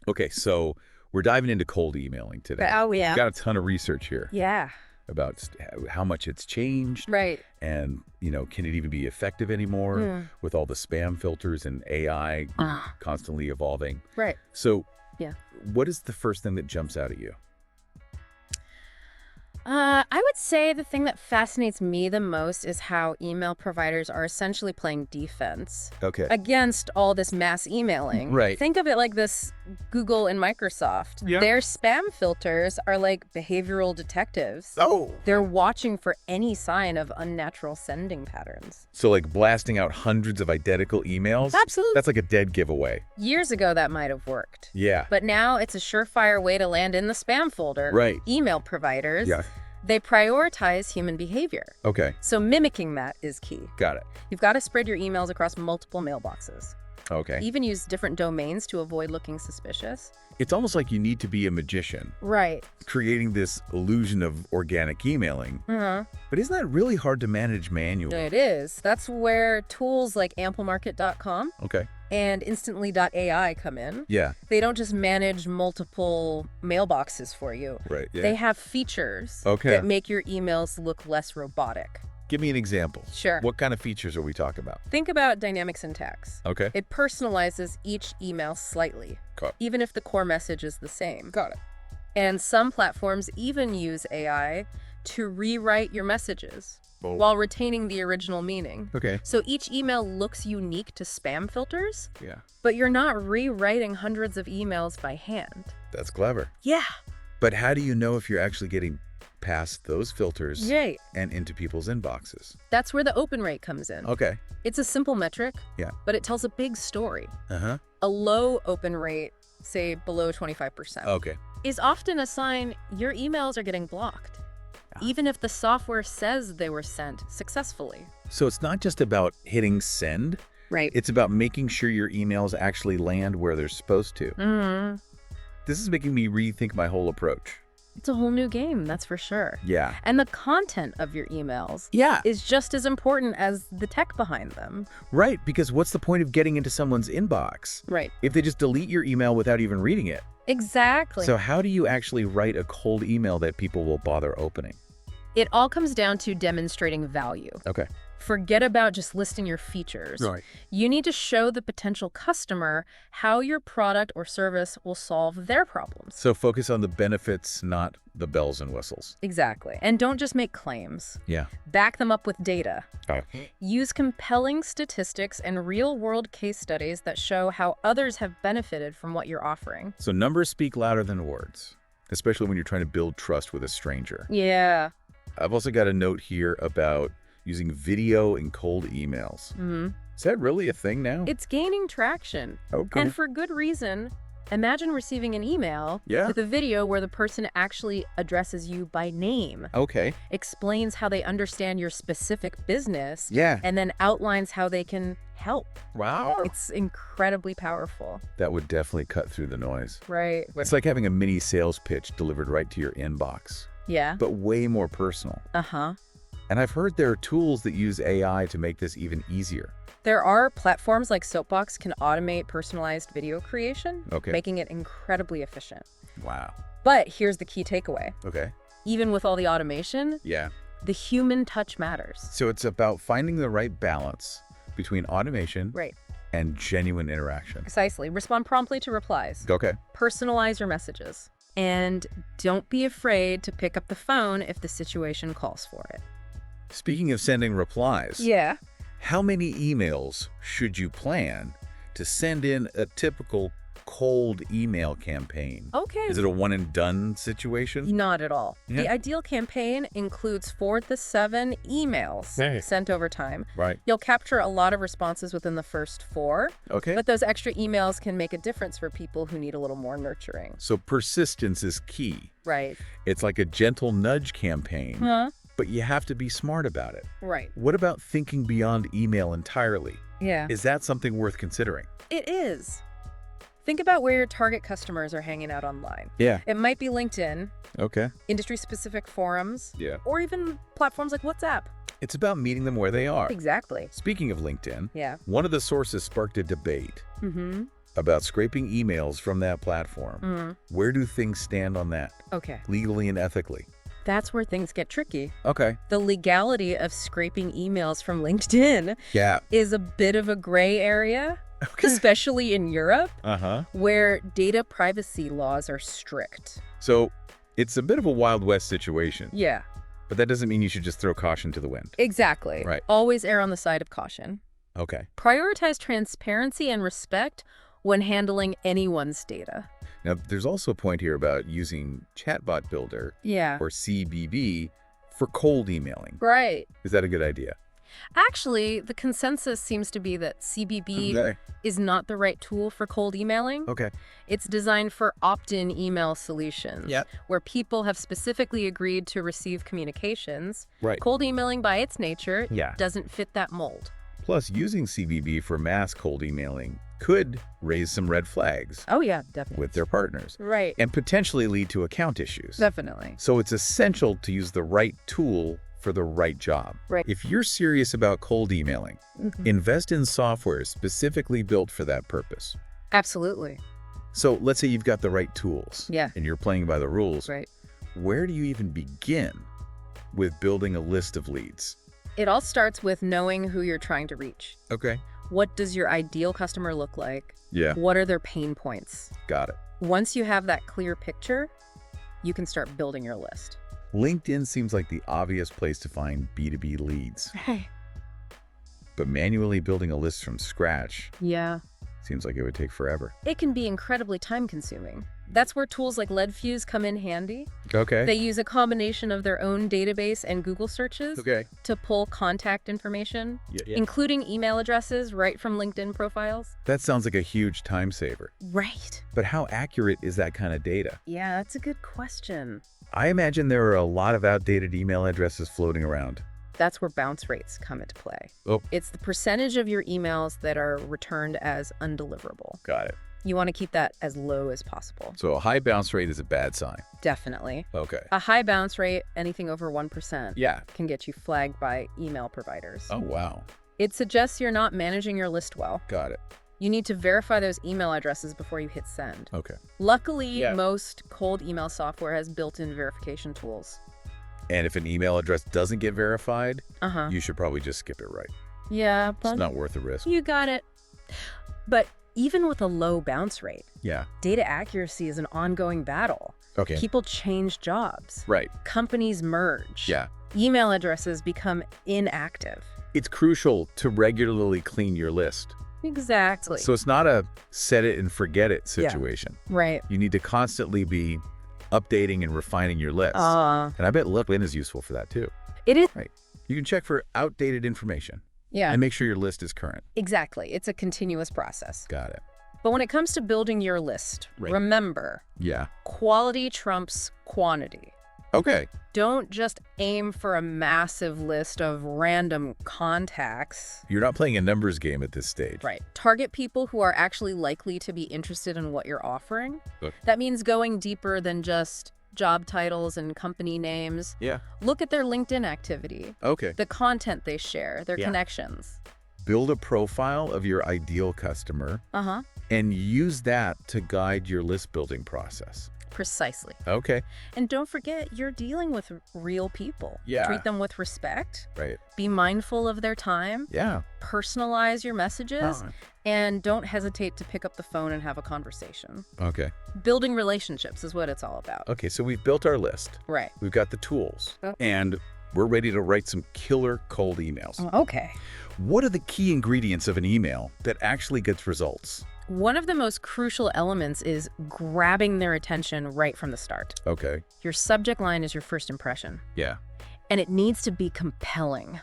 Okay, so we're diving into cold emailing today. Oh, yeah. Got a ton of research here Yeah. about how much it's changed. Right. And, can it even be effective anymore with all the spam filters and AI constantly evolving? Right. So Yeah. what is the first thing that jumps out at you? I would say the thing that fascinates me the most is how email providers are essentially playing defense Okay. against all this mass emailing. Right. Think of it like this: Google and Microsoft. Yeah. Their spam filters are like behavioral detectives. Oh. They're watching for any sign of unnatural sending patterns. So like blasting out hundreds of identical emails? Absolutely. That's like a dead giveaway. Years ago, that might have worked. Yeah. But now it's a surefire way to land in the spam folder. Right. Email providers, Yeah. they prioritize human behavior. Okay. So mimicking that is key. Got it. You've got to spread your emails across multiple mailboxes. Okay. Even use different domains to avoid looking suspicious. It's almost like you need to be a magician, Right. creating this illusion of organic emailing. Uh-huh. But isn't that really hard to manage manually? It is. That's where tools like amplemarket.com Okay. and instantly.ai come in. Yeah. They don't just manage multiple mailboxes for you. Right. Yeah. They have features Okay. that make your emails look less robotic. Give me an example. Sure. What kind of features are we talking about? Think about dynamic syntax. Okay. It personalizes each email slightly, Got even if the core message is the same. it. And some platforms even use AI to rewrite your messages Oh. while retaining the original meaning. Okay. So each email looks unique to spam filters, Yeah. but you're not rewriting hundreds of emails by hand. That's clever. Yeah. But how do you know if you're actually getting past those filters Right. and into people's inboxes? That's where the open rate comes in. Okay. It's a simple metric, Yeah. but it tells a big story. Uh-huh. A low open rate, say below 25%, Okay. is often a sign your emails are getting blocked, even if the software says they were sent successfully. So it's not just about hitting send. Right. It's about making sure your emails actually land where they're supposed to. Mm-hmm. This is making me rethink my whole approach. It's a whole new game, that's for sure. Yeah. And the content of your emails Yeah. is just as important as the tech behind them. Right, because what's the point of getting into someone's inbox Right. if they just delete your email without even reading it? Exactly. So how do you actually write a cold email that people will bother opening? It all comes down to demonstrating value. Okay. Forget about just listing your features. Right. You need to show the potential customer how your product or service will solve their problems. So focus on the benefits, not the bells and whistles. Exactly. And don't just make claims. Yeah. Back them up with data. Okay. Use compelling statistics and real-world case studies that show how others have benefited from what you're offering. So numbers speak louder than words, especially when you're trying to build trust with a stranger. Yeah. I've also got a note here about using video in cold emails. Mm-hmm. Is that really a thing now? It's gaining traction. Okay. And for good reason. Imagine receiving an email with a video where the person actually addresses you by name, Okay. explains how they understand your specific business, Yeah. and then outlines how they can help. Wow. It's incredibly powerful. That would definitely cut through the noise. Right. It's like having a mini sales pitch delivered right to your inbox, Yeah. but way more personal. Uh-huh. And I've heard there are tools that use AI to make this even easier. There are platforms like Soapbox can automate personalized video creation, Okay. making it incredibly efficient. Wow. But here's the key takeaway. Okay. Even with all the automation, Yeah. the human touch matters. So it's about finding the right balance between automation Right. and genuine interaction. Precisely. Respond promptly to replies. Okay. Personalize your messages. And don't be afraid to pick up the phone if the situation calls for it. Speaking of sending replies, Yeah. how many emails should you plan to send in a typical cold email campaign? Okay. Is it a one and done situation? Not at all. Yeah. The ideal campaign includes 4 to 7 emails Hey. sent over time. Right. You'll capture a lot of responses within the first 4, Okay. but those extra emails can make a difference for people who need a little more nurturing. So persistence is key. Right. It's like a gentle nudge campaign, Huh? but you have to be smart about it. Right. What about thinking beyond email entirely? Yeah. Is that something worth considering? It is. Think about where your target customers are hanging out online. Yeah. It might be LinkedIn, Okay. industry-specific forums, Yeah. or even platforms like WhatsApp. It's about meeting them where they are. Exactly. Speaking of LinkedIn, Yeah. one of the sources sparked a debate Mm-hmm. about scraping emails from that platform. Where do things stand on that, Okay. legally and ethically? That's where things get tricky. Okay. The legality of scraping emails from LinkedIn Yeah. is a bit of a gray area, especially in Europe, where data privacy laws are strict. So it's a bit of a Wild West situation, Yeah, but that doesn't mean you should just throw caution to the wind. exactly. Right. Always err on the side of caution. Okay. Prioritize transparency and respect when handling anyone's data. Now, there's also a point here about using Chatbot Builder, Yeah. or CBB, for cold emailing. Right. Is that a good idea? Actually, the consensus seems to be that CBB is not the right tool for cold emailing. Okay. It's designed for opt-in email solutions, where people have specifically agreed to receive communications. Right. Cold emailing, by its nature, Yeah. doesn't fit that mold. Plus, using CBB for mass cold emailing could raise some red flags Oh, yeah, definitely. with their partners Right. and potentially lead to account issues. Definitely. So it's essential to use the right tool for the right job. Right. If you're serious about cold emailing, invest in software specifically built for that purpose. Absolutely. So let's say you've got the right tools, Yeah. and you're playing by the rules. Right. Where do you even begin with building a list of leads? It all starts with knowing who you're trying to reach. Okay. What does your ideal customer look like? Yeah. What are their pain points? Got it. Once you have that clear picture, you can start building your list. LinkedIn seems like the obvious place to find B2B leads, Hey. but manually building a list from scratch Yeah. seems like it would take forever. It can be incredibly time-consuming. That's where tools like LeadFuse come in handy. Okay. They use a combination of their own database and Google searches Okay. to pull contact information, Yeah. including email addresses right from LinkedIn profiles. That sounds like a huge time saver. Right. But how accurate is that kind of data? Yeah, that's a good question. I imagine there are a lot of outdated email addresses floating around. That's where bounce rates come into play. Oh. It's the percentage of your emails that are returned as undeliverable. Got it. You want to keep that as low as possible. So a high bounce rate is a bad sign. Definitely. Okay. A high bounce rate, anything over 1%, Yeah. can get you flagged by email providers. Oh, wow. It suggests you're not managing your list well. Got it. You need to verify those email addresses before you hit send. Okay. Luckily, Yeah. most cold email software has built-in verification tools. And if an email address doesn't get verified, Uh-huh. you should probably just skip it right. Yeah, It's but not worth the risk. you got it. But even with a low bounce rate, Yeah. data accuracy is an ongoing battle. Okay. People change jobs. Right. Companies merge. Yeah. Email addresses become inactive. It's crucial to regularly clean your list. Exactly. So it's not a set it and forget it situation. Right. You need to constantly be updating and refining your list. And I bet LinkedIn is useful for that too. It is. Right. You can check for outdated information Yeah, and make sure your list is current. exactly. It's a continuous process. Got it. But when it comes to building your list, Right. remember, Yeah. quality trumps quantity. Okay. Don't just aim for a massive list of random contacts. You're not playing a numbers game at this stage. Right. Target people who are actually likely to be interested in what you're offering. Okay. That means going deeper than just job titles and company names. Yeah. Look at their LinkedIn activity, Okay. the content they share, their Yeah. connections. Build a profile of your ideal customer Uh-huh. and use that to guide your list building process. Precisely. Okay. And don't forget, you're dealing with real people. Yeah. Treat them with respect. Right. Be mindful of their time. Yeah. Personalize your messages. Oh. And don't hesitate to pick up the phone and have a conversation. Okay. Building relationships is what it's all about. Okay. So we've built our list. Right. We've got the tools. Oh. And we're ready to write some killer cold emails. Okay. What are the key ingredients of an email that actually gets results? One of the most crucial elements is grabbing their attention right from the start. Okay. Your subject line is your first impression, Yeah. and it needs to be compelling.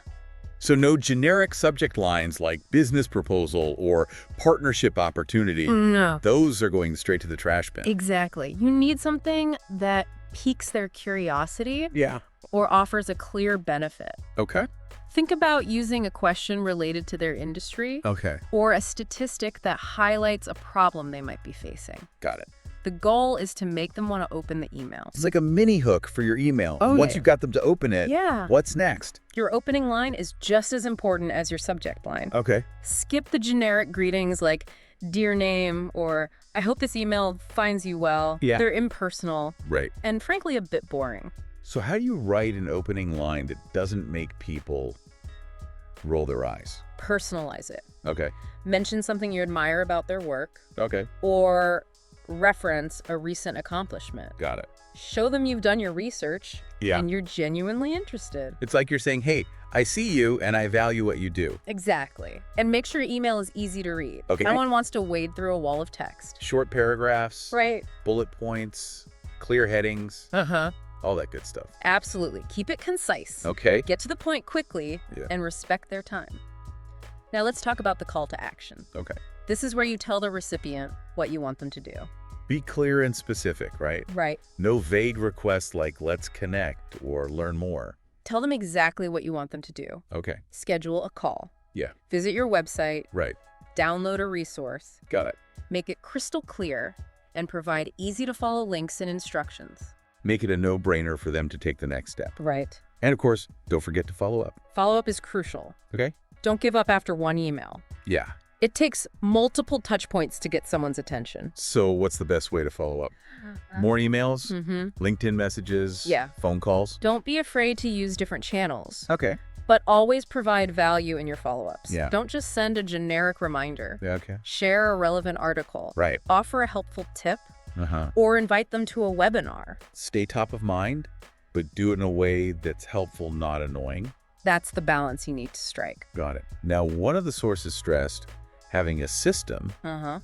So no generic subject lines like business proposal or partnership opportunity. No. Those are going straight to the trash bin. Exactly. You need something that piques their curiosity Yeah. or offers a clear benefit. Okay. Think about using a question related to their industry Okay. or a statistic that highlights a problem they might be facing. Got it. The goal is to make them want to open the email. It's like a mini hook for your email. Oh, Once yeah. you've got them to open it, Yeah. what's next? Your opening line is just as important as your subject line. Okay. Skip the generic greetings like, "Dear name," or "I hope this email finds you well." Yeah. They're impersonal Right. and frankly a bit boring. So how do you write an opening line that doesn't make people roll their eyes? Personalize it. Okay. Mention something you admire about their work, Okay. or reference a recent accomplishment. Got it. Show them you've done your research Yeah. and you're genuinely interested. It's like you're saying, hey, I see you and I value what you do. Exactly. And make sure your email is easy to read. Okay. No one wants to wade through a wall of text. Short paragraphs, Right. bullet points, clear headings, Uh-huh. all that good stuff. Absolutely. Keep it concise. Okay. Get to the point quickly Yeah. and respect their time. Now let's talk about the call to action. Okay. This is where you tell the recipient what you want them to do. Be clear and specific, right? Right. No vague requests like let's connect or learn more. Tell them exactly what you want them to do. Okay. Schedule a call. Yeah. Visit your website. Right. Download a resource. Got it. Make it crystal clear and provide easy-to-follow links and instructions. Make it a no-brainer for them to take the next step. Right. And of course, don't forget to follow up. Follow-up is crucial. Okay? Don't give up after one email. Yeah. It takes multiple touch points to get someone's attention. So what's the best way to follow up? More emails? Mm-hmm. LinkedIn messages? Yeah. Phone calls? Don't be afraid to use different channels, Okay. but always provide value in your follow-ups. Yeah. Don't just send a generic reminder. Yeah, okay. Share a relevant article. Right. Offer a helpful tip, Uh-huh. or invite them to a webinar. Stay top of mind, but do it in a way that's helpful, not annoying. That's the balance you need to strike. Got it. Now, one of the sources stressed having a system Uh-huh.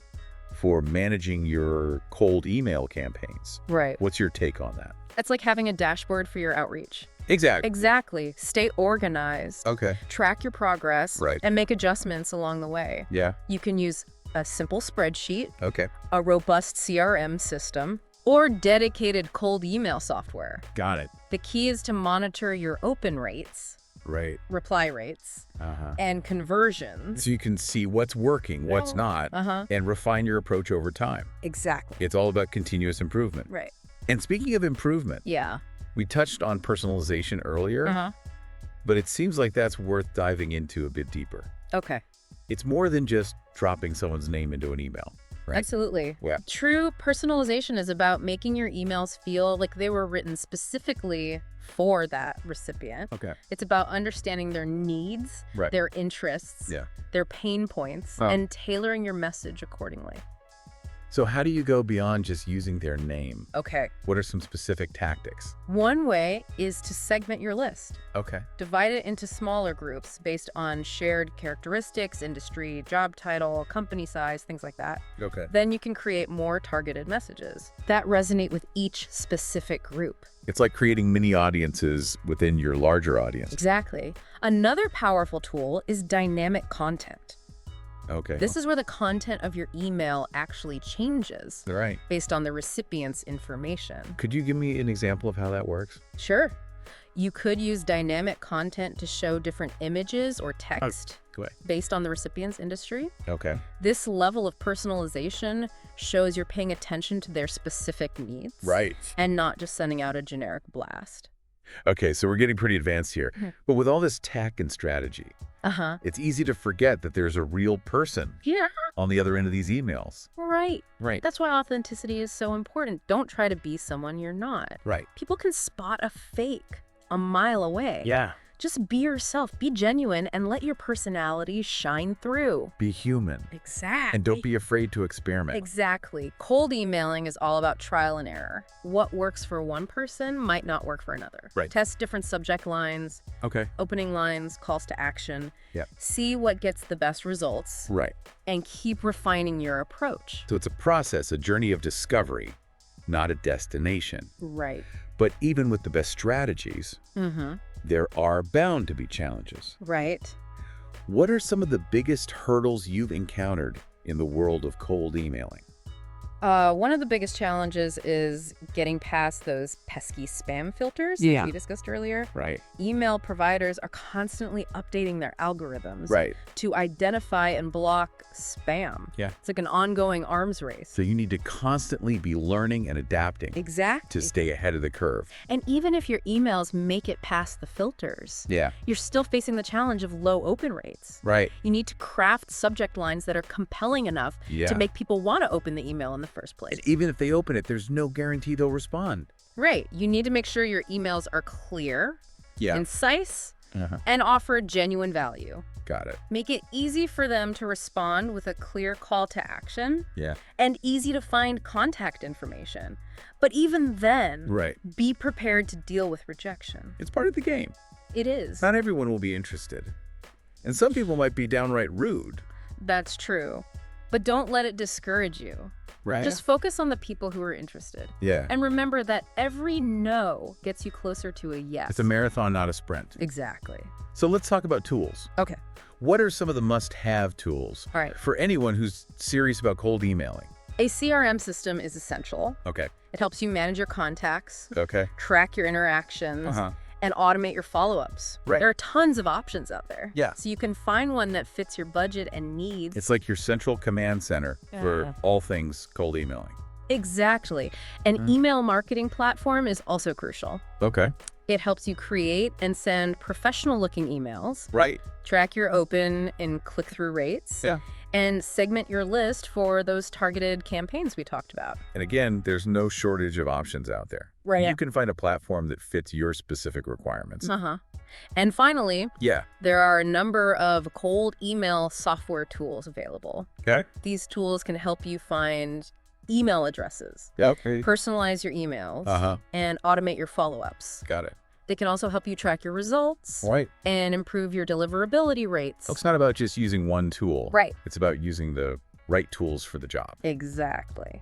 for managing your cold email campaigns. Right. What's your take on that? It's like having a dashboard for your outreach. Exactly. Exactly. Stay organized. Okay. Track your progress. Right. And make adjustments along the way. Yeah. You can use a simple spreadsheet, Okay. a robust CRM system, or dedicated cold email software. Got it. The key is to monitor your open rates, Right. reply rates, Uh-huh. and conversions. So you can see what's working, what's not, Uh-huh. and refine your approach over time. Exactly. It's all about continuous improvement. Right. And speaking of improvement, Yeah. we touched on personalization earlier, Uh-huh. but it seems like that's worth diving into a bit deeper. Okay. It's more than just dropping someone's name into an email, right? Absolutely. Yeah. True personalization is about making your emails feel like they were written specifically for that recipient. Okay. It's about understanding their needs, Right. their interests, Yeah. their pain points, Oh. and tailoring your message accordingly. So how do you go beyond just using their name? Okay. What are some specific tactics? One way is to segment your list. Okay. Divide it into smaller groups based on shared characteristics, industry, job title, company size, things like that. Okay. Then you can create more targeted messages that resonate with each specific group. It's like creating mini audiences within your larger audience. Exactly. Another powerful tool is dynamic content. Okay. This is where the content of your email actually changes All right. based on the recipient's information. Could you give me an example of how that works? Sure. You could use dynamic content to show different images or text Go ahead. based on the recipient's industry. Okay. This level of personalization shows you're paying attention to their specific needs. Right. And not just sending out a generic blast. Okay, so we're getting pretty advanced here. But with all this tech and strategy, Uh-huh. it's easy to forget that there's a real person Yeah. on the other end of these emails. Right. Right. That's why authenticity is so important. Don't try to be someone you're not. Right. People can spot a fake a mile away. Yeah. Just be yourself, be genuine, and let your personality shine through. Be human. Exactly. And don't be afraid to experiment. Exactly. Cold emailing is all about trial and error. What works for one person might not work for another. Right. Test different subject lines, Okay. opening lines, calls to action. Yeah. See what gets the best results, Right. and keep refining your approach. So it's a process, a journey of discovery, not a destination. Right. But even with the best strategies, Mm-hmm. there are bound to be challenges. Right. What are some of the biggest hurdles you've encountered in the world of cold emailing? One of the biggest challenges is getting past those pesky spam filters that we discussed earlier. Right. Email providers are constantly updating their algorithms to identify and block spam. Yeah. It's like an ongoing arms race. So you need to constantly be learning and adapting. Exactly. To stay ahead of the curve. And even if your emails make it past the filters, you're still facing the challenge of low open rates. Right. You need to craft subject lines that are compelling enough to make people want to open the email in the first place. And even if they open it, there's no guarantee they'll respond. Right. You need to make sure your emails are clear, concise, and offer genuine value. Got it. Make it easy for them to respond with a clear call to action. Yeah. And easy to find contact information. But even then, be prepared to deal with rejection. It's part of the game. It is. Not everyone will be interested. And some people might be downright rude. That's true. But don't let it discourage you. Right. Just focus on the people who are interested. Yeah. And remember that every no gets you closer to a yes. It's a marathon, not a sprint. Exactly. So let's talk about tools. Okay. What are some of the must-have tools for anyone who's serious about cold emailing? A CRM system is essential. Okay. It helps you manage your contacts, Okay. track your interactions, and automate your follow-ups. Right. There are tons of options out there. Yeah. So you can find one that fits your budget and needs. It's like your central command center for all things cold emailing. Exactly. An email marketing platform is also crucial. Okay. It helps you create and send professional-looking emails. Right. Track your open and click-through rates. Yeah. And segment your list for those targeted campaigns we talked about. And again, there's no shortage of options out there. Right. You can find a platform that fits your specific requirements. And finally, Yeah. there are a number of cold email software tools available. Okay. These tools can help you find email addresses, Okay. personalize your emails, and automate your follow-ups. Got it. They can also help you track your results Right. and improve your deliverability rates. It's not about just using one tool. Right. It's about using the right tools for the job. Exactly.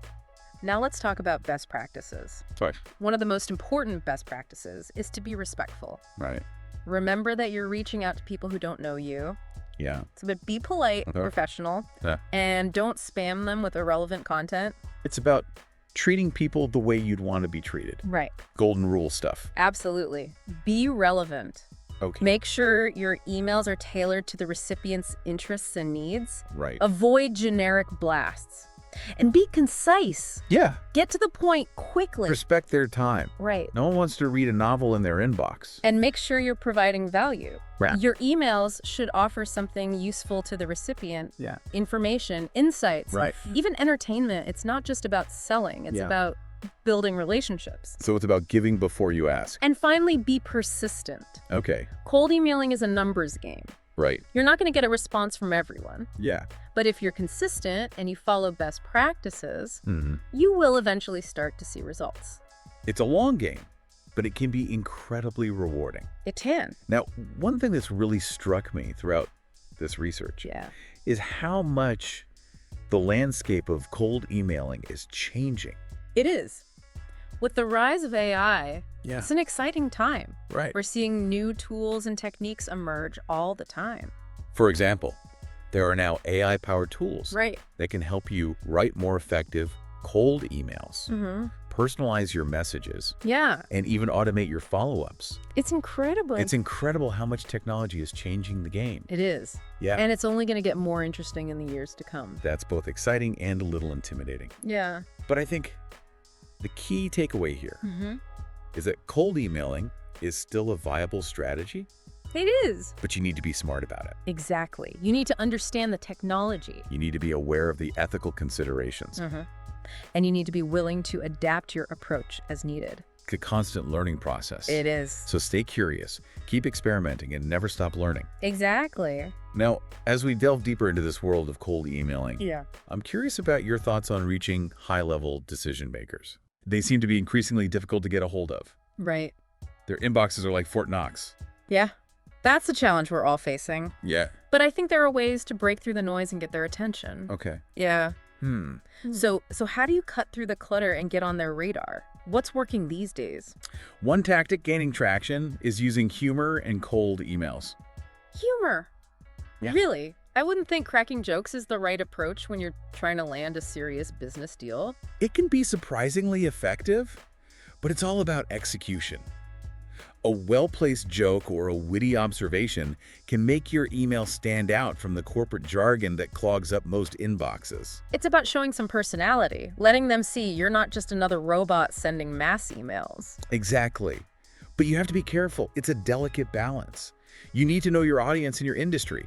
Now let's talk about best practices. Sorry. One of the most important best practices is to be respectful. Right. Remember that you're reaching out to people who don't know you. Yeah. So be polite, professional, and don't spam them with irrelevant content. It's about treating people the way you'd want to be treated. Right. Golden rule stuff. Absolutely. Be relevant. Okay. Make sure your emails are tailored to the recipient's interests and needs. Right. Avoid generic blasts. And be concise. Yeah. Get to the point quickly. Respect their time. Right. No one wants to read a novel in their inbox. And make sure you're providing value. Right. Your emails should offer something useful to the recipient. Yeah. Information, insights, Right. even entertainment. It's not just about selling. It's about building relationships. So it's about giving before you ask. And finally, be persistent. Okay. Cold emailing is a numbers game. Right. You're not going to get a response from everyone. Yeah. But if you're consistent and you follow best practices, you will eventually start to see results. It's a long game, but it can be incredibly rewarding. It can. Now, one thing that's really struck me throughout this research is how much the landscape of cold emailing is changing. It is. With the rise of AI, it's an exciting time. Right. We're seeing new tools and techniques emerge all the time. For example, there are now AI-powered tools that can help you write more effective cold emails, personalize your messages, and even automate your follow-ups. It's incredible. It's incredible how much technology is changing the game. It is. Yeah. And it's only going to get more interesting in the years to come. That's both exciting and a little intimidating. Yeah. But I think the key takeaway here is that cold emailing is still a viable strategy. It is. But you need to be smart about it. Exactly. You need to understand the technology. You need to be aware of the ethical considerations. And you need to be willing to adapt your approach as needed. It's a constant learning process. It is. So stay curious, keep experimenting, and never stop learning. Exactly. Now, as we delve deeper into this world of cold emailing, I'm curious about your thoughts on reaching high-level decision makers. They seem to be increasingly difficult to get a hold of. Right. Their inboxes are like Fort Knox. Yeah. That's the challenge we're all facing. Yeah. But I think there are ways to break through the noise and get their attention. Okay. Yeah. So how do you cut through the clutter and get on their radar? What's working these days? one tactic gaining traction is using humor and cold emails. Humor. Yeah. Really? I wouldn't think cracking jokes is the right approach when you're trying to land a serious business deal. It can be surprisingly effective, but it's all about execution. A well-placed joke or a witty observation can make your email stand out from the corporate jargon that clogs up most inboxes. It's about showing some personality, letting them see you're not just another robot sending mass emails. Exactly. But you have to be careful. It's a delicate balance. You need to know your audience and your industry.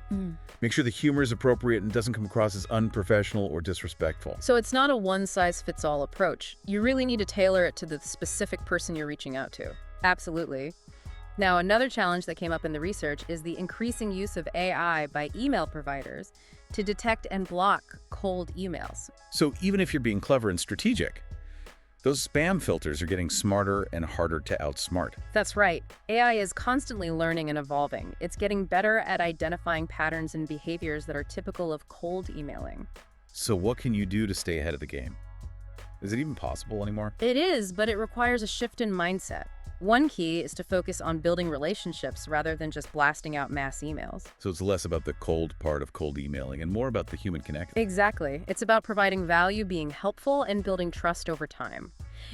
Make sure the humor is appropriate and doesn't come across as unprofessional or disrespectful. So it's not a one-size-fits-all approach. You really need to tailor it to the specific person you're reaching out to. Absolutely. Now, another challenge that came up in the research is the increasing use of AI by email providers to detect and block cold emails. So even if you're being clever and strategic, those spam filters are getting smarter and harder to outsmart. That's right. AI is constantly learning and evolving. It's getting better at identifying patterns and behaviors that are typical of cold emailing. So what can you do to stay ahead of the game? Is it even possible anymore? It is, but it requires a shift in mindset. One key is to focus on building relationships rather than just blasting out mass emails. So it's less about the cold part of cold emailing and more about the human connection. Exactly. It's about providing value, being helpful, and building trust over time.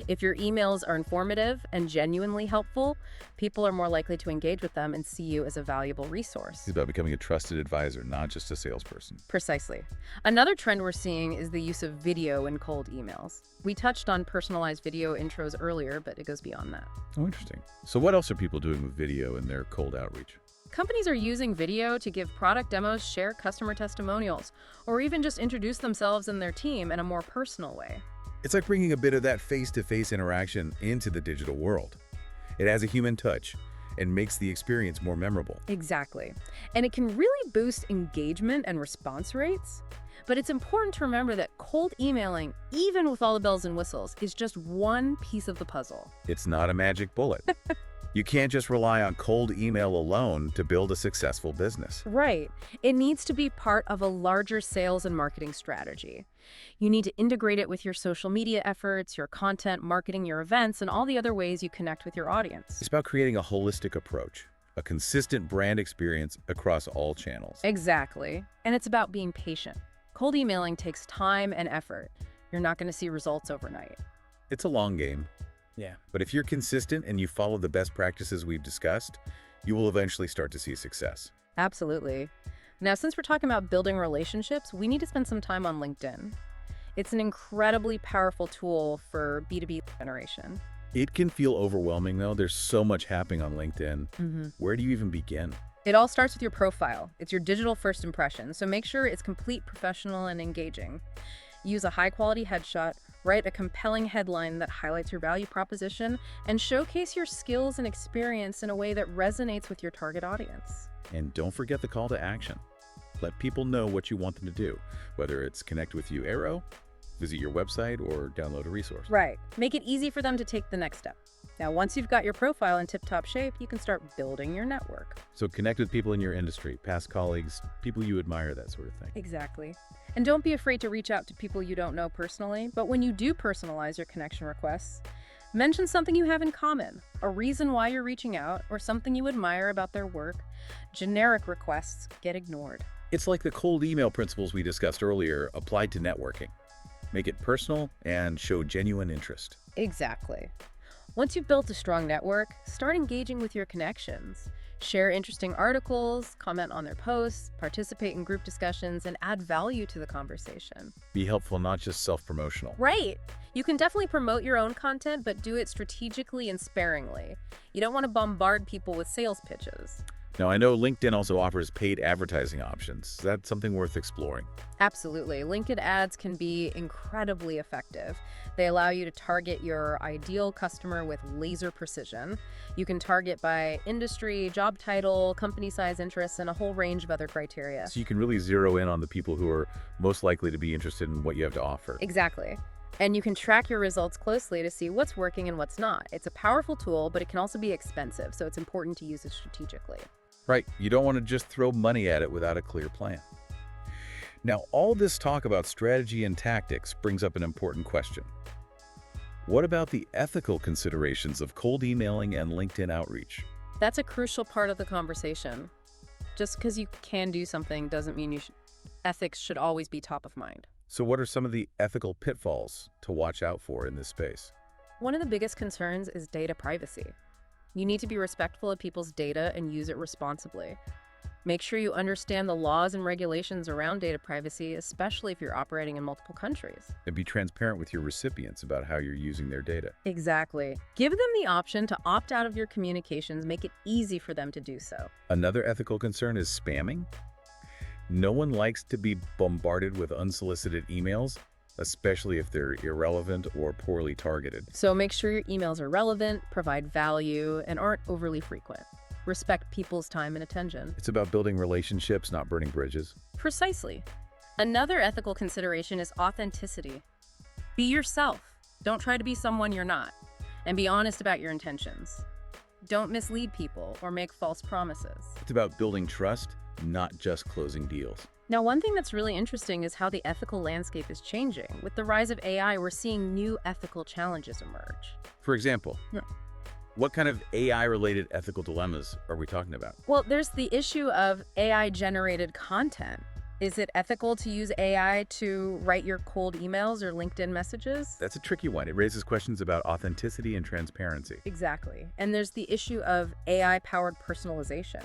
If your emails are informative and genuinely helpful, people are more likely to engage with them and see you as a valuable resource. It's about becoming a trusted advisor, not just a salesperson. Precisely. Another trend we're seeing is the use of video in cold emails. We touched on personalized video intros earlier, but it goes beyond that. Oh, interesting. So what else are people doing with video in their cold outreach? Companies are using video to give product demos, share customer testimonials, or even just introduce themselves and their team in a more personal way. It's like bringing a bit of that face-to-face interaction into the digital world. It has a human touch and makes the experience more memorable. Exactly. And it can really boost engagement and response rates. But it's important to remember that cold emailing, even with all the bells and whistles, is just one piece of the puzzle. It's not a magic bullet. You can't just rely on cold email alone to build a successful business. Right. It needs to be part of a larger sales and marketing strategy. You need to integrate it with your social media efforts, your content, marketing, your events, and all the other ways you connect with your audience. It's about creating a holistic approach, a consistent brand experience across all channels. Exactly. And it's about being patient. Cold emailing takes time and effort. You're not going to see results overnight. It's a long game. Yeah. But if you're consistent and you follow the best practices we've discussed, you will eventually start to see success. Absolutely. Now, since we're talking about building relationships, we need to spend some time on LinkedIn. It's an incredibly powerful tool for B2B lead generation. It can feel overwhelming, though. There's so much happening on LinkedIn. Where do you even begin? It all starts with your profile. It's your digital first impression, so make sure it's complete, professional, and engaging. Use a high-quality headshot, write a compelling headline that highlights your value proposition, and showcase your skills and experience in a way that resonates with your target audience. And don't forget the call to action. Let people know what you want them to do, whether it's connect with you Aero, visit your website, or download a resource. Right. Make it easy for them to take the next step. Now, once you've got your profile in tip-top shape, you can start building your network. So connect with people in your industry, past colleagues, people you admire, that sort of thing. Exactly. And don't be afraid to reach out to people you don't know personally, but when you do personalize your connection requests, mention something you have in common, a reason why you're reaching out, or something you admire about their work. Generic requests get ignored. It's like the cold email principles we discussed earlier applied to networking. Make it personal and show genuine interest. Exactly. Once you've built a strong network, start engaging with your connections. Share interesting articles, comment on their posts, participate in group discussions, and add value to the conversation. Be helpful, not just self-promotional. Right. You can definitely promote your own content, but do it strategically and sparingly. You don't want to bombard people with sales pitches. Now, I know LinkedIn also offers paid advertising options. That's something worth exploring. Absolutely. LinkedIn ads can be incredibly effective. They allow you to target your ideal customer with laser precision. You can target by industry, job title, company size, interests, and a whole range of other criteria. So you can really zero in on the people who are most likely to be interested in what you have to offer. Exactly. And you can track your results closely to see what's working and what's not. It's a powerful tool, but it can also be expensive, so it's important to use it strategically. Right. You don't want to just throw money at it without a clear plan. Now, all this talk about strategy and tactics brings up an important question. What about the ethical considerations of cold emailing and LinkedIn outreach? That's a crucial part of the conversation. Just because you can do something doesn't mean ethics should always be top of mind. So what are some of the ethical pitfalls to watch out for in this space? One of the biggest concerns is data privacy. You need to be respectful of people's data and use it responsibly. Make sure you understand the laws and regulations around data privacy, especially if you're operating in multiple countries. And be transparent with your recipients about how you're using their data. Exactly. Give them the option to opt out of your communications, make it easy for them to do so. Another ethical concern is spamming. No one likes to be bombarded with unsolicited emails, especially if they're irrelevant or poorly targeted. So make sure your emails are relevant, provide value, and aren't overly frequent. Respect people's time and attention. It's about building relationships, not burning bridges. Precisely. Another ethical consideration is authenticity. Be yourself. Don't try to be someone you're not. And be honest about your intentions. Don't mislead people or make false promises. It's about building trust, not just closing deals. Now, one thing that's really interesting is how the ethical landscape is changing. With the rise of AI, we're seeing new ethical challenges emerge. For example, what kind of AI-related ethical dilemmas are we talking about? Well, there's the issue of AI-generated content. Is it ethical to use AI to write your cold emails or LinkedIn messages? That's a tricky one. It raises questions about authenticity and transparency. Exactly. And there's the issue of AI-powered personalization.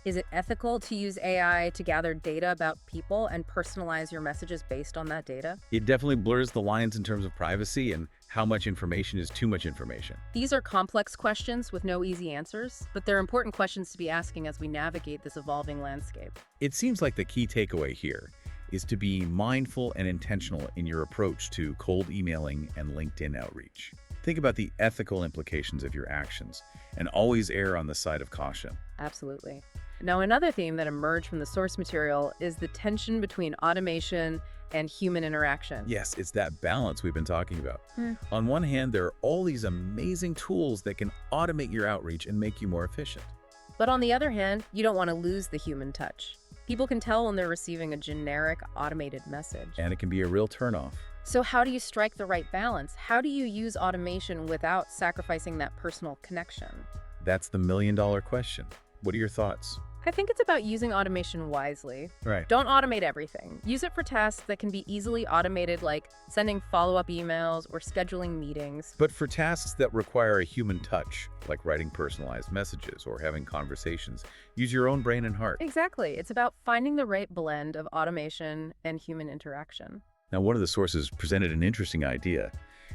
Is it ethical to use AI to gather data about people and personalize your messages based on that data? It definitely blurs the lines in terms of privacy and how much information is too much information. These are complex questions with no easy answers, but they're important questions to be asking as we navigate this evolving landscape. It seems like the key takeaway here is to be mindful and intentional in your approach to cold emailing and LinkedIn outreach. Think about the ethical implications of your actions and always err on the side of caution. Absolutely. Now, another theme that emerged from the source material is the tension between automation and human interaction. Yes, it's that balance we've been talking about. On one hand, there are all these amazing tools that can automate your outreach and make you more efficient. But on the other hand, you don't want to lose the human touch. People can tell when they're receiving a generic, automated message. And it can be a real turnoff. So how do you strike the right balance? How do you use automation without sacrificing that personal connection? That's the million-dollar question. What are your thoughts? I think it's about using automation wisely. Right. Don't automate everything. Use it for tasks that can be easily automated, like sending follow-up emails or scheduling meetings. But for tasks that require a human touch, like writing personalized messages or having conversations, use your own brain and heart. Exactly. It's about finding the right blend of automation and human interaction. Now, one of the sources presented an interesting idea.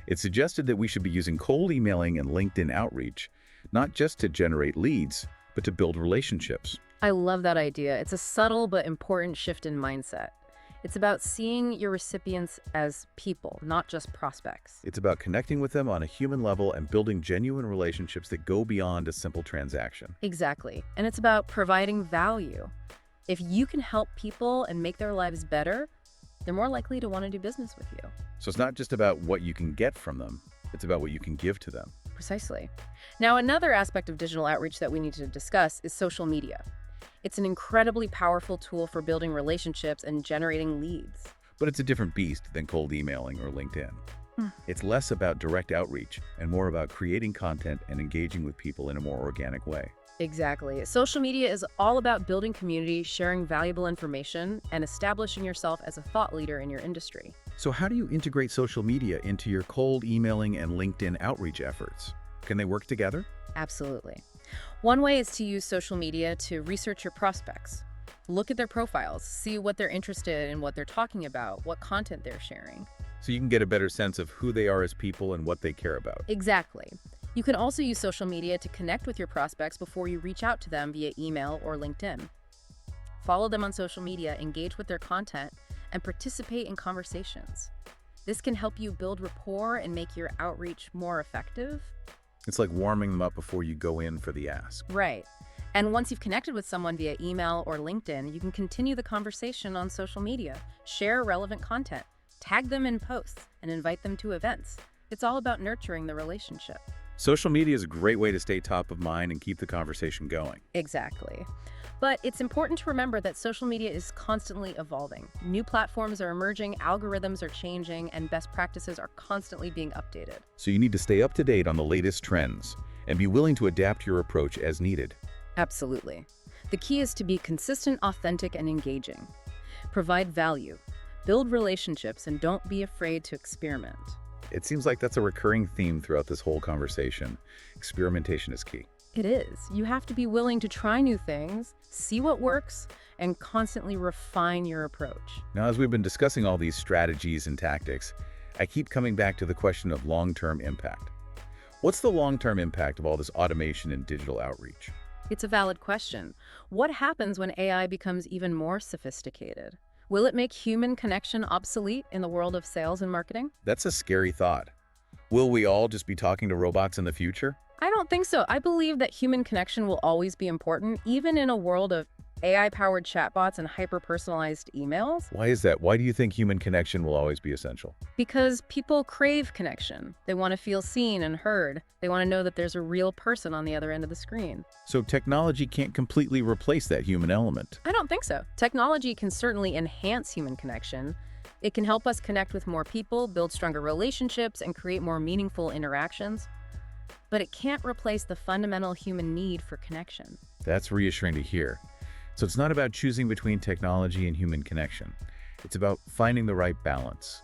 It suggested that we should be using cold emailing and LinkedIn outreach, not just to generate leads, but to build relationships. I love that idea. It's a subtle but important shift in mindset. It's about seeing your recipients as people, not just prospects. It's about connecting with them on a human level and building genuine relationships that go beyond a simple transaction. Exactly. And it's about providing value. If you can help people and make their lives better, they're more likely to want to do business with you. So it's not just about what you can get from them, it's about what you can give to them. Precisely. Now, another aspect of digital outreach that we need to discuss is social media. It's an incredibly powerful tool for building relationships and generating leads. But it's a different beast than cold emailing or LinkedIn. It's less about direct outreach and more about creating content and engaging with people in a more organic way. Exactly. Social media is all about building community, sharing valuable information, and establishing yourself as a thought leader in your industry. So how do you integrate social media into your cold emailing and LinkedIn outreach efforts? Can they work together? Absolutely. One way is to use social media to research your prospects. Look at their profiles, see what they're interested in, what they're talking about, what content they're sharing. So you can get a better sense of who they are as people and what they care about. Exactly. You can also use social media to connect with your prospects before you reach out to them via email or LinkedIn. Follow them on social media, engage with their content, and participate in conversations. This can help you build rapport and make your outreach more effective. It's like warming them up before you go in for the ask. Right. And once you've connected with someone via email or LinkedIn, you can continue the conversation on social media, share relevant content, tag them in posts, and invite them to events. It's all about nurturing the relationship. Social media is a great way to stay top of mind and keep the conversation going. Exactly. But it's important to remember that social media is constantly evolving. New platforms are emerging, algorithms are changing, and best practices are constantly being updated. So you need to stay up to date on the latest trends and be willing to adapt your approach as needed. Absolutely. The key is to be consistent, authentic, and engaging. Provide value, build relationships, and don't be afraid to experiment. It seems like that's a recurring theme throughout this whole conversation. Experimentation is key. It is. You have to be willing to try new things, see what works, and constantly refine your approach. Now, as we've been discussing all these strategies and tactics, I keep coming back to the question of long-term impact. What's the long-term impact of all this automation and digital outreach? It's a valid question. What happens when AI becomes even more sophisticated? Will it make human connection obsolete in the world of sales and marketing? That's a scary thought. Will we all just be talking to robots in the future? I don't think so. I believe that human connection will always be important, even in a world of AI-powered chatbots and hyper-personalized emails. Why is that? Why do you think human connection will always be essential? Because people crave connection. They want to feel seen and heard. They want to know that there's a real person on the other end of the screen. So technology can't completely replace that human element? I don't think so. Technology can certainly enhance human connection. It can help us connect with more people, build stronger relationships, and create more meaningful interactions. But it can't replace the fundamental human need for connection. That's reassuring to hear. So it's not about choosing between technology and human connection. It's about finding the right balance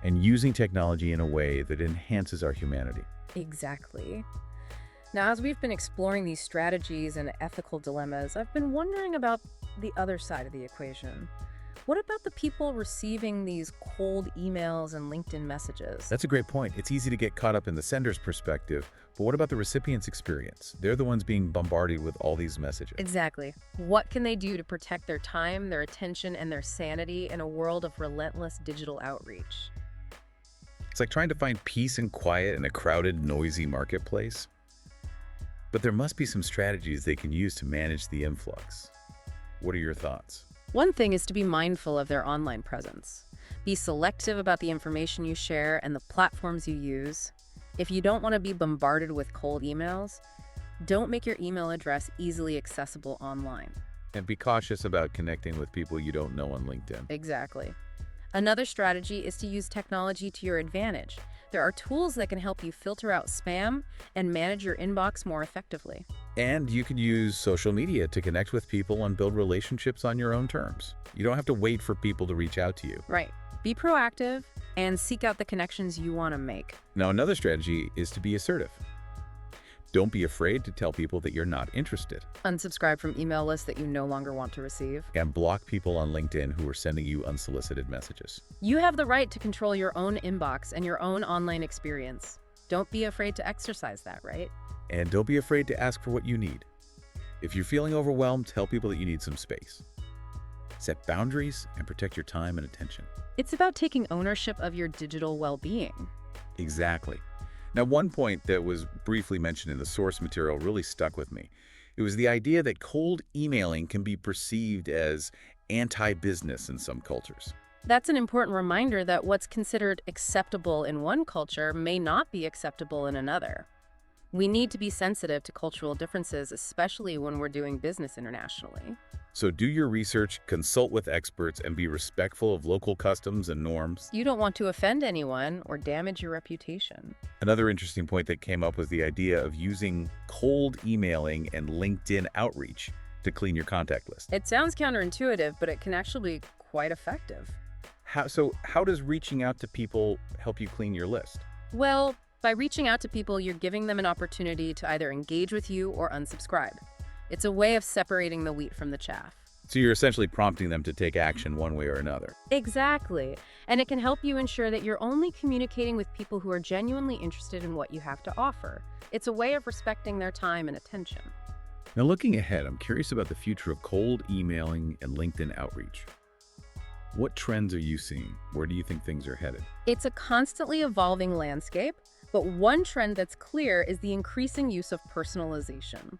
and using technology in a way that enhances our humanity. Exactly. Now, as we've been exploring these strategies and ethical dilemmas, I've been wondering about the other side of the equation. What about the people receiving these cold emails and LinkedIn messages? That's a great point. It's easy to get caught up in the sender's perspective, but what about the recipient's experience? They're the ones being bombarded with all these messages. Exactly. What can they do to protect their time, their attention, and their sanity in a world of relentless digital outreach? It's like trying to find peace and quiet in a crowded, noisy marketplace. But there must be some strategies they can use to manage the influx. What are your thoughts? One thing is to be mindful of their online presence. Be selective about the information you share and the platforms you use. If you don't want to be bombarded with cold emails, don't make your email address easily accessible online. And be cautious about connecting with people you don't know on LinkedIn. Exactly. Another strategy is to use technology to your advantage. There are tools that can help you filter out spam and manage your inbox more effectively. And you can use social media to connect with people and build relationships on your own terms. You don't have to wait for people to reach out to you. Right. Be proactive and seek out the connections you want to make. Now, another strategy is to be assertive. Don't be afraid to tell people that you're not interested. Unsubscribe from email lists that you no longer want to receive. And block people on LinkedIn who are sending you unsolicited messages. You have the right to control your own inbox and your own online experience. Don't be afraid to exercise that right. And don't be afraid to ask for what you need. If you're feeling overwhelmed, tell people that you need some space. Set boundaries and protect your time and attention. It's about taking ownership of your digital well-being. Exactly. Now, one point that was briefly mentioned in the source material really stuck with me. It was the idea that cold emailing can be perceived as anti-business in some cultures. That's an important reminder that what's considered acceptable in one culture may not be acceptable in another. We need to be sensitive to cultural differences, especially when we're doing business internationally. So do your research, consult with experts, and be respectful of local customs and norms. You don't want to offend anyone or damage your reputation. Another interesting point that came up was the idea of using cold emailing and LinkedIn outreach to clean your contact list. It sounds counterintuitive, but it can actually be quite effective. How does reaching out to people help you clean your list? Well, by reaching out to people, you're giving them an opportunity to either engage with you or unsubscribe. It's a way of separating the wheat from the chaff. So you're essentially prompting them to take action one way or another. Exactly. And it can help you ensure that you're only communicating with people who are genuinely interested in what you have to offer. It's a way of respecting their time and attention. Now, looking ahead, I'm curious about the future of cold emailing and LinkedIn outreach. What trends are you seeing? Where do you think things are headed? It's a constantly evolving landscape, but one trend that's clear is the increasing use of personalization.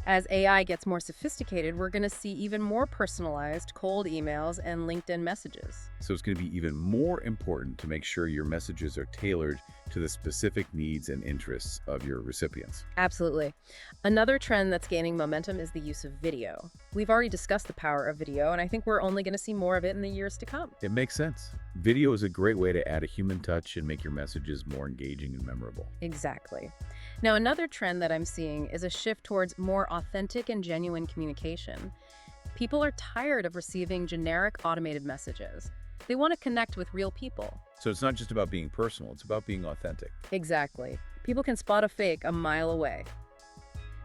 As AI gets more sophisticated, we're going to see even more personalized cold emails and LinkedIn messages. So it's going to be even more important to make sure your messages are tailored to the specific needs and interests of your recipients. Absolutely. Another trend that's gaining momentum is the use of video. We've already discussed the power of video, and I think we're only going to see more of it in the years to come. It makes sense. Video is a great way to add a human touch and make your messages more engaging and memorable. Exactly. Now, another trend that I'm seeing is a shift towards more authentic and genuine communication. People are tired of receiving generic automated messages. They want to connect with real people. So it's not just about being personal, it's about being authentic. Exactly. People can spot a fake a mile away.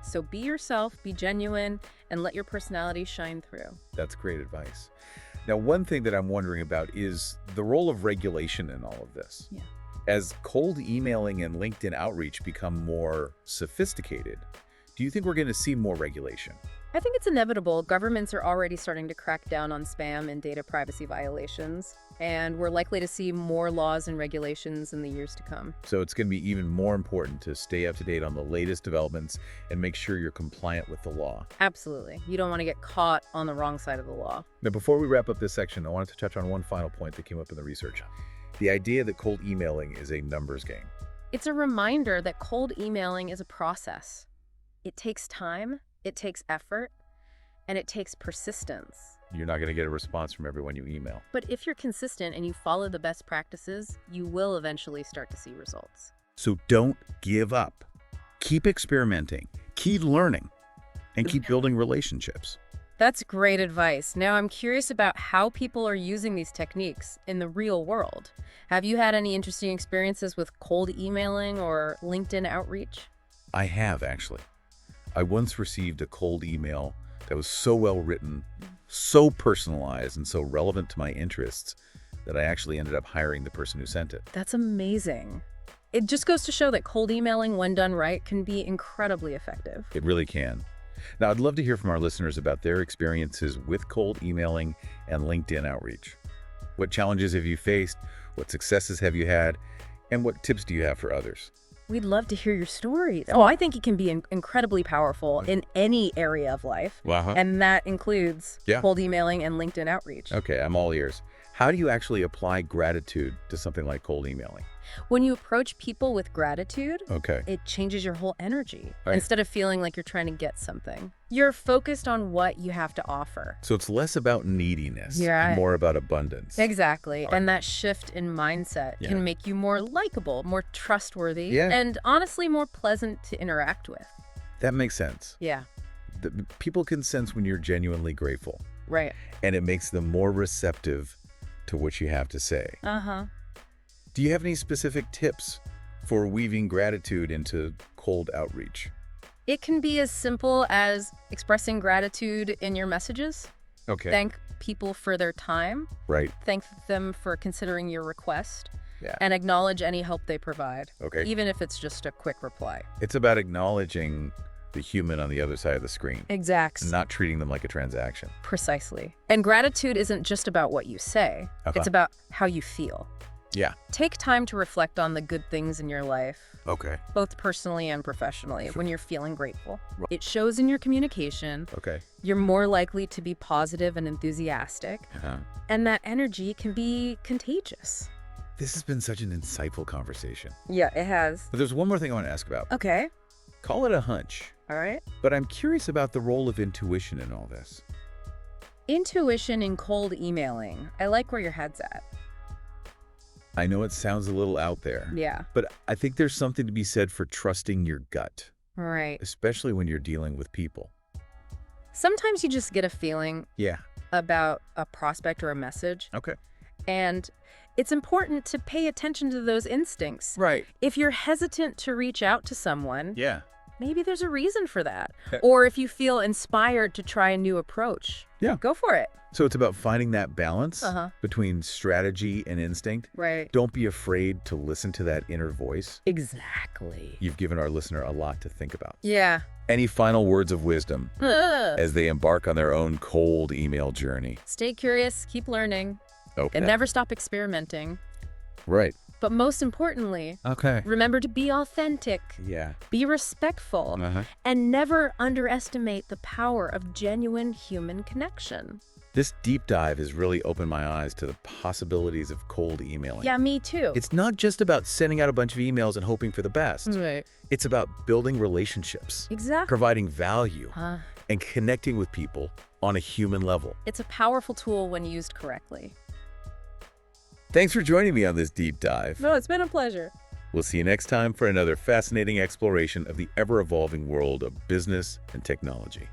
So be yourself, be genuine, and let your personality shine through. That's great advice. Now, one thing that I'm wondering about is the role of regulation in all of this. Yeah. As cold emailing and LinkedIn outreach become more sophisticated, do you think we're going to see more regulation? I think it's inevitable. Governments are already starting to crack down on spam and data privacy violations, and we're likely to see more laws and regulations in the years to come. So it's going to be even more important to stay up to date on the latest developments and make sure you're compliant with the law. Absolutely. You don't want to get caught on the wrong side of the law. Now, before we wrap up this section, I wanted to touch on one final point that came up in the research. The idea that cold emailing is a numbers game. It's a reminder that cold emailing is a process. It takes time, it takes effort, and it takes persistence. You're not going to get a response from everyone you email. But if you're consistent and you follow the best practices, you will eventually start to see results. So don't give up. Keep experimenting, keep learning, and keep building relationships. That's great advice. Now I'm curious about how people are using these techniques in the real world. Have you had any interesting experiences with cold emailing or LinkedIn outreach? I have, actually. I once received a cold email that was so well written, so personalized, and so relevant to my interests that I actually ended up hiring the person who sent it. That's amazing. It just goes to show that cold emailing, when done right, can be incredibly effective. It really can. Now, I'd love to hear from our listeners about their experiences with cold emailing and LinkedIn outreach. What challenges have you faced? What successes have you had? And what tips do you have for others? We'd love to hear your stories. Oh, I think it can be incredibly powerful in any area of life. Uh-huh. And that includes cold emailing and LinkedIn outreach. Okay, I'm all ears. How do you actually apply gratitude to something like cold emailing? When you approach people with gratitude, Okay. it changes your whole energy. Right. Instead of feeling like you're trying to get something, you're focused on what you have to offer. So it's less about neediness, Yeah. more about abundance. Exactly. And that shift in mindset can make you more likable, more trustworthy, and honestly more pleasant to interact with. That makes sense. Yeah. People can sense when you're genuinely grateful. Right. And it makes them more receptive to what you have to say. Uh-huh. Do you have any specific tips for weaving gratitude into cold outreach? It can be as simple as expressing gratitude in your messages. Okay. Thank people for their time. Right. Thank them for considering your request. Yeah. And acknowledge any help they provide. Okay. Even if it's just a quick reply. It's about acknowledging the human on the other side of the screen. Exactly. Not treating them like a transaction. Precisely. And gratitude isn't just about what you say. It's about how you feel. Yeah. Take time to reflect on the good things in your life. Okay. Both personally and professionally, when you're feeling grateful. It shows in your communication. Okay. You're more likely to be positive and enthusiastic. Uh-huh. And that energy can be contagious. This has been such an insightful conversation. Yeah, it has. But there's one more thing I want to ask about. Okay. Call it a hunch. All right. But I'm curious about the role of intuition in all this. Intuition in cold emailing. I like where your head's at. I know it sounds a little out there. Yeah. But I think there's something to be said for trusting your gut. Right. Especially when you're dealing with people. Sometimes you just get a feeling about a prospect or a message. Okay. And it's important to pay attention to those instincts. Right. If you're hesitant to reach out to someone, maybe there's a reason for that. Yeah. Or if you feel inspired to try a new approach, go for it. So it's about finding that balance between strategy and instinct. Right. Don't be afraid to listen to that inner voice. Exactly. You've given our listener a lot to think about. Yeah. Any final words of wisdom as they embark on their own cold email journey? Stay curious, keep learning, and never stop experimenting. Right. But most importantly, remember to be authentic, be respectful, and never underestimate the power of genuine human connection. This deep dive has really opened my eyes to the possibilities of cold emailing. Yeah, me too. It's not just about sending out a bunch of emails and hoping for the best. Right. It's about building relationships, providing value, and connecting with people on a human level. It's a powerful tool when used correctly. Thanks for joining me on this deep dive. No, it's been a pleasure. We'll see you next time for another fascinating exploration of the ever-evolving world of business and technology.